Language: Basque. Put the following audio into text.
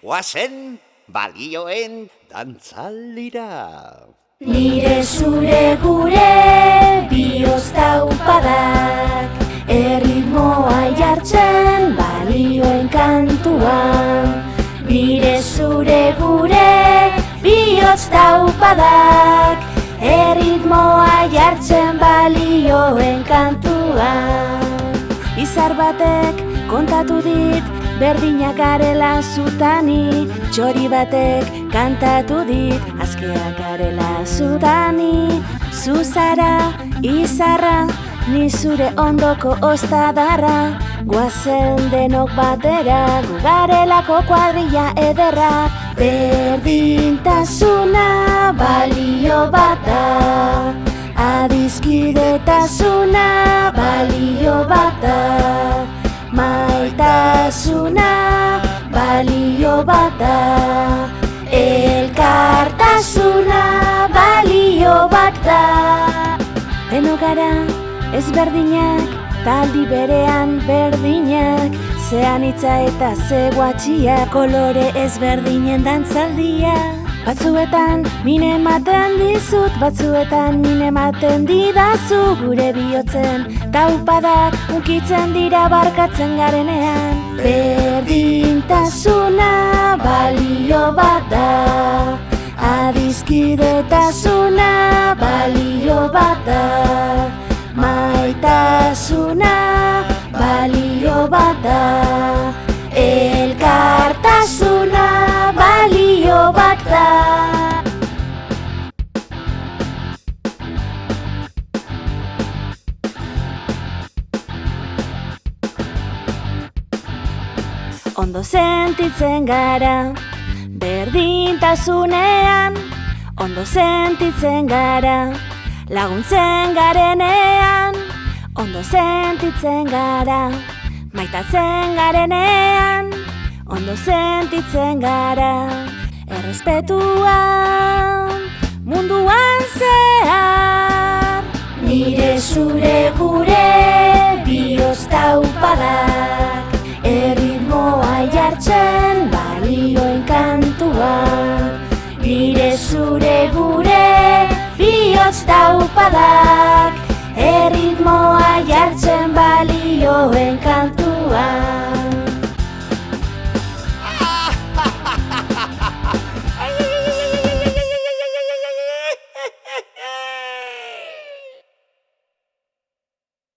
Guazen balioen dantzaldira. Nire zure gure bihotz taupadak, erritmoa jartzen balioen kantuan. Nire zure gure bihotz taupadak, erritmoa jartzen balioen kantuan. Izar batek kontatu dit, berdinak garela zutani, txori batek kantatu dit, askeak garela zutani. Zuzara, izarra, ni zure ondoko ostadarra, guazen denok batera, gugarelako kuadrilla ederra. Berdintasuna balio bat da, adiskidetasuna balio bat da, maitasuna balio bat da, elkartasuna balio bat da. Denok gara ezberdinak, taldi berean berdinak, zean hitza eta ze guatxia, kolore ezberdinen dantzaldia. Batzuetan min ematen dizut, batzuetan min ematen didazu, gure bihotzen taupadak ukitzen dira barkatzen garenean. Berdintasuna balio bat da, adiskidetasuna balio bat da, maitasuna balio bat da, elkartasuna balio bat da. Ondo sentitzen gara berdintasunean, ondo sentitzen gara laguntzen garenean, ondo sentitzen gara maitatzen garenean, ondo sentitzen gara errespetuan munduan zehar. Nire zure gure bihotz taupadak, erritmoa jartzen balioen kantuan. Nire zure gure bihotz taupadak, erritmoa jartzen balioen kantuan.